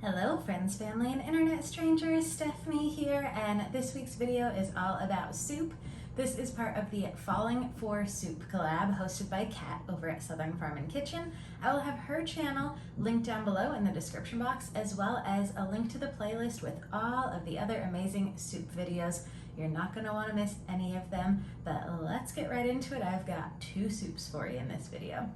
Hello friends, family, and internet strangers, Stephanie here, and this week's video is all about soup. This is part of the Falling for Soup collab hosted by Kat over at Southern Farm and Kitchen. I will have her channel linked down below in the description box, as well as a link to the playlist with all of the other amazing soup videos. You're not going to want to miss any of them, but let's get right into it. I've got two soups for you in this video.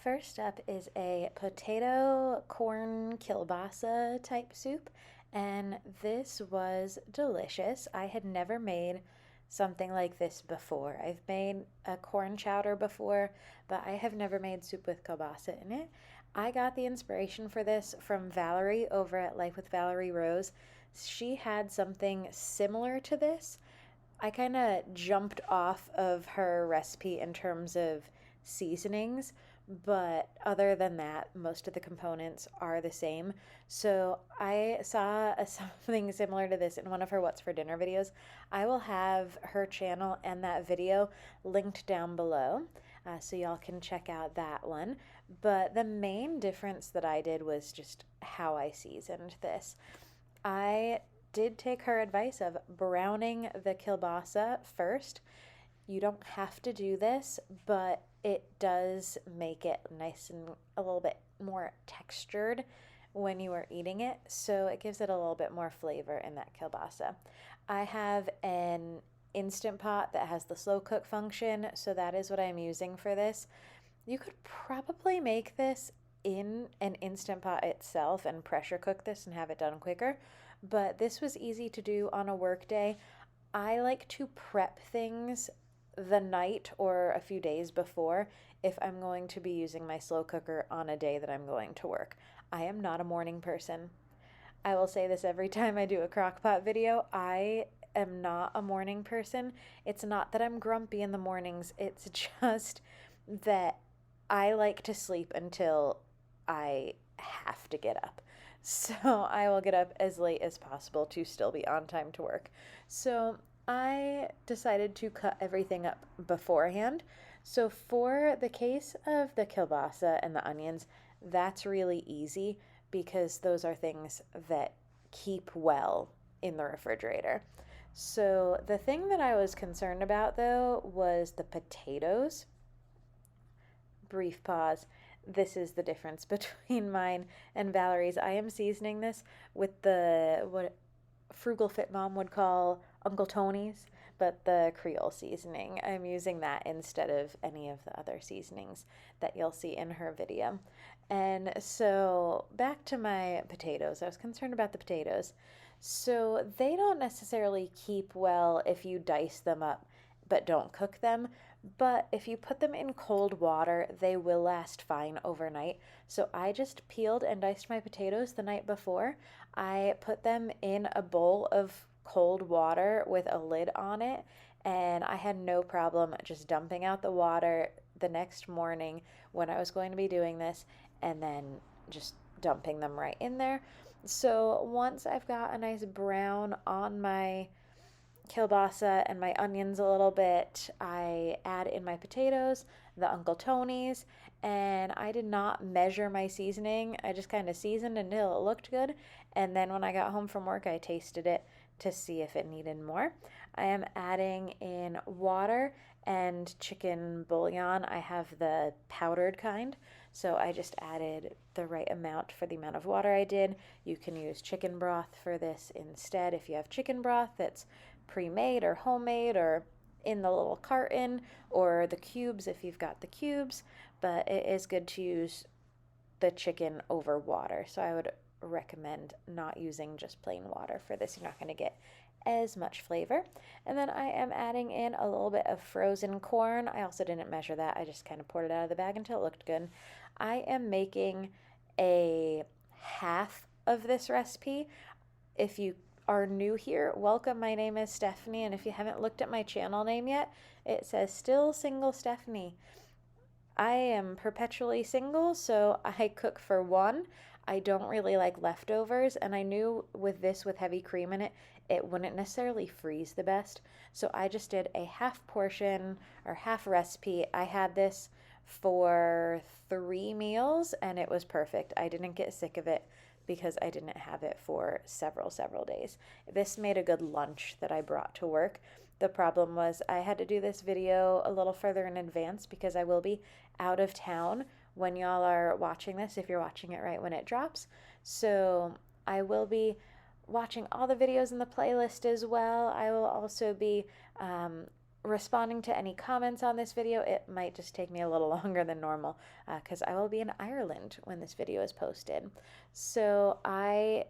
First up is a potato corn kielbasa type soup, and this was delicious. I had never made something like this before. I've made a corn chowder before, but I have never made soup with kielbasa in it. I got the inspiration for this from Valerie over at Life with Valerie Rose. She had something similar to this. I kind of jumped off of her recipe in terms of seasonings, but other than that, most of the components are the same. So I saw something similar to this in one of her What's for Dinner videos. I will have her channel and that video linked down below, so y'all can check out that one. But the main difference that I did was just how I seasoned this. I did take her advice of browning the kielbasa first. You don't have to do this, but it does make it nice and a little bit more textured when you are eating it, so it gives it a little bit more flavor in that kielbasa. I have an Instant Pot that has the slow cook function, so that is what I'm using for this. You could probably make this in an Instant Pot itself and pressure cook this and have it done quicker, but this was easy to do on a work day. I like to prep things the night or a few days before if I'm going to be using my slow cooker on a day that I'm going to work. I am not a morning person. I will say this every time I do a crockpot video. I am not a morning person. It's not that I'm grumpy in the mornings. It's just that I like to sleep until I have to get up. So I will get up as late as possible to still be on time to work. So I decided to cut everything up beforehand. So for the case of the kielbasa and the onions, that's really easy because those are things that keep well in the refrigerator. So the thing that I was concerned about though was the potatoes. Brief pause. This is the difference between mine and Valerie's. I am seasoning this with the what Frugal Fit Mom would call Uncle Tony's, but the Creole seasoning. I'm using that instead of any of the other seasonings that you'll see in her video. And so back to my potatoes. I was concerned about the potatoes. So they don't necessarily keep well if you dice them up but don't cook them. But if you put them in cold water, they will last fine overnight. So I just peeled and diced my potatoes the night before. I put them in a bowl of cold water with a lid on it, and I had no problem just dumping out the water the next morning when I was going to be doing this, and then just dumping them right in there. So once I've got a nice brown on my kielbasa and my onions a little bit, I add in my potatoes, the Uncle Tony's, and I did not measure my seasoning. I just kind of seasoned until it looked good, and then when I got home from work, I tasted it to see if it needed more. I am adding in water and chicken bouillon. I have the powdered kind, so I just added the right amount for the amount of water I did. You can use chicken broth for this instead if you have chicken broth that's pre-made or homemade or in the little carton, or the cubes if you've got the cubes, but it is good to use the chicken over water. So I would recommend not using just plain water for this. You're not going to get as much flavor. And then I am adding in a little bit of frozen corn. I also didn't measure that. I just kind of poured it out of the bag until it looked good. I am making a half of this recipe. If you are new here, welcome. My name is Stephanie, and if you haven't looked at my channel name yet, it says Still Single Stephanie. I am perpetually single, so I cook for one. I don't really like leftovers, and I knew with this, with heavy cream in it, it wouldn't necessarily freeze the best. So I just did a half portion or half recipe. I had this for 3 meals and it was perfect. I didn't get sick of it because I didn't have it for several days. This made a good lunch that I brought to work. The problem was I had to do this video a little further in advance because I will be out of town when y'all are watching this, if you're watching it right when it drops. So I will be watching all the videos in the playlist as well. I will also be responding to any comments on this video. It might just take me a little longer than normal because I will be in Ireland when this video is posted. So I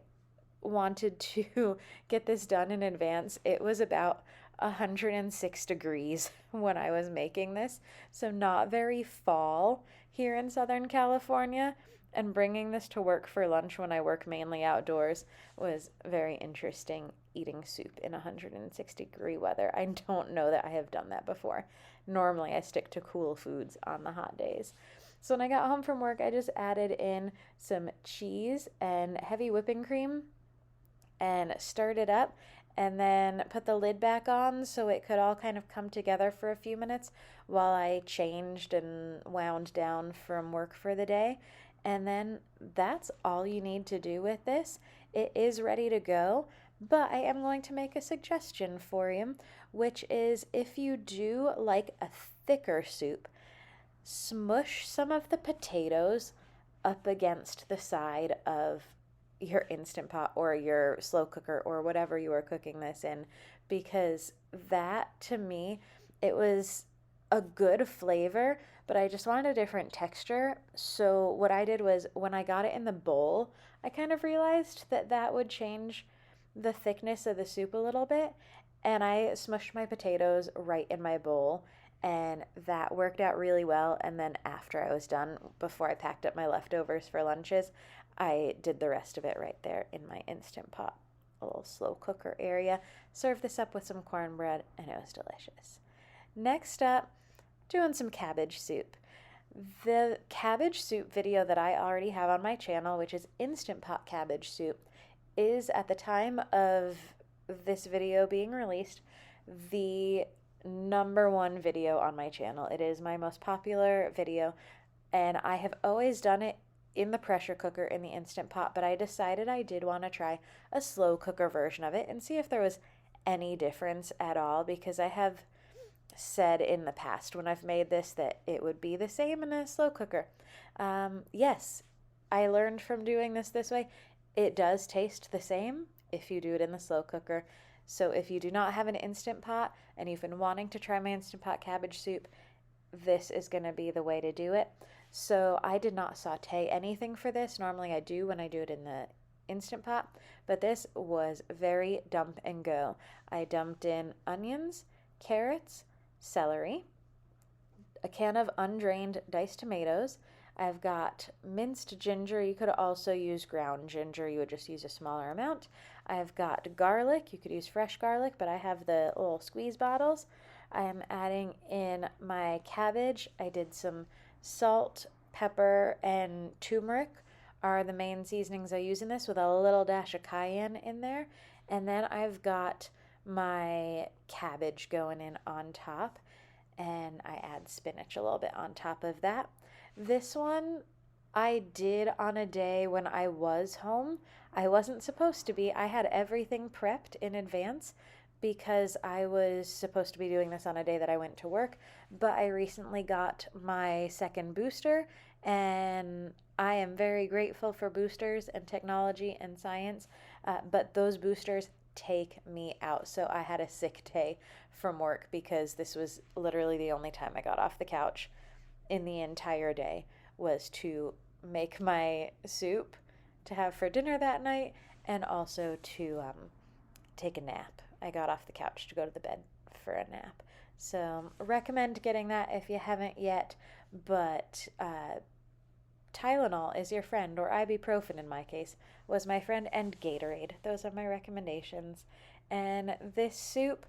wanted to get this done in advance. It was about 106 degrees when I was making this, so not very fall here in Southern California. And bringing this to work for lunch when I work mainly outdoors was very interesting, eating soup in 106-degree weather. I don't know that I have done that before. Normally I stick to cool foods on the hot days. So when I got home from work, I just added in some cheese and heavy whipping cream and stirred it up, and then put the lid back on so it could all kind of come together for a few minutes while I changed and wound down from work for the day. And then that's all you need to do with this. It is ready to go, but I am going to make a suggestion for you, which is if you do like a thicker soup, smush some of the potatoes up against the side of your Instant Pot or your slow cooker or whatever you are cooking this in, because that, to me, it was a good flavor, but I just wanted a different texture. So what I did was when I got it in the bowl, I kind of realized that that would change the thickness of the soup a little bit, and I smushed my potatoes right in my bowl, and that worked out really well. And then after I was done, before I packed up my leftovers for lunches, I did the rest of it right there in my Instant Pot, a little slow cooker area. Served this up with some cornbread, and it was delicious. Next up, doing some cabbage soup. The cabbage soup video that I already have on my channel, which is Instant Pot Cabbage Soup, is, at the time of this video being released, the #1 video on my channel. It is my most popular video, and I have always done it in the pressure cooker in the Instant Pot, but I decided I did want to try a slow cooker version of it and see if there was any difference at all, because I have said in the past when I've made this that it would be the same in a slow cooker. Yes, I learned from doing this way. It does taste the same if you do it in the slow cooker. So if you do not have an Instant Pot and you've been wanting to try my Instant Pot cabbage soup, this is going to be the way to do it. So I did not saute anything for this. Normally I do when I do it in the Instant Pot, but this was very dump and go. I dumped in onions, carrots, celery, a can of undrained diced tomatoes. I've got minced ginger. You could also use ground ginger. You would just use a smaller amount. I've got garlic. You could use fresh garlic, but I have the little squeeze bottles. I am adding in my cabbage. I did some salt, pepper, and turmeric are the main seasonings I use in this, with a little dash of cayenne in there. And then I've got my cabbage going in on top, and I add spinach a little bit on top of that. This one I did on a day when I was home. I wasn't supposed to be. I had everything prepped in advance because I was supposed to be doing this on a day that I went to work, but I recently got my second booster, and I am very grateful for boosters and technology and science, but those boosters take me out. So I had a sick day from work because this was literally the only time I got off the couch in the entire day, was to make my soup to have for dinner that night, and also to take a nap. I got off the couch to go to the bed for a nap. So recommend getting that if you haven't yet, but Tylenol is your friend, or ibuprofen in my case was my friend, and Gatorade. Those are my recommendations. And this soup,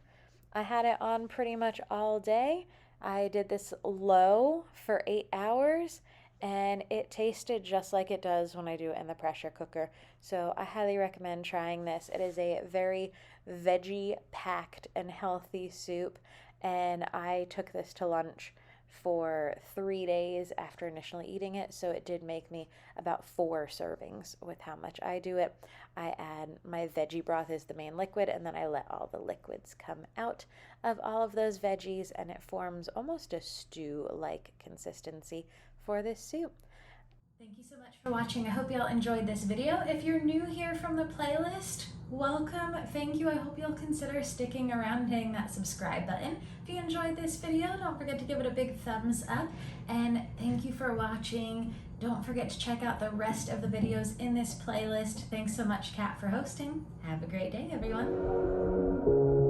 I had it on pretty much all day. I did this low for 8 hours, and it tasted just like it does when I do it in the pressure cooker. So I highly recommend trying this. It is a very veggie packed and healthy soup, and I took this to lunch for 3 days after initially eating it, so it did make me about 4 servings with how much I do it. I add my veggie broth as the main liquid, and then I let all the liquids come out of all of those veggies, and it forms almost a stew-like consistency for this soup. Thank you so much for watching. I hope y'all enjoyed this video. If you're new here from the playlist, welcome. Thank you. I hope you'll consider sticking around and hitting that subscribe button. If you enjoyed this video, don't forget to give it a big thumbs up. And thank you for watching. Don't forget to check out the rest of the videos in this playlist. Thanks so much, Kat, for hosting. Have a great day, everyone.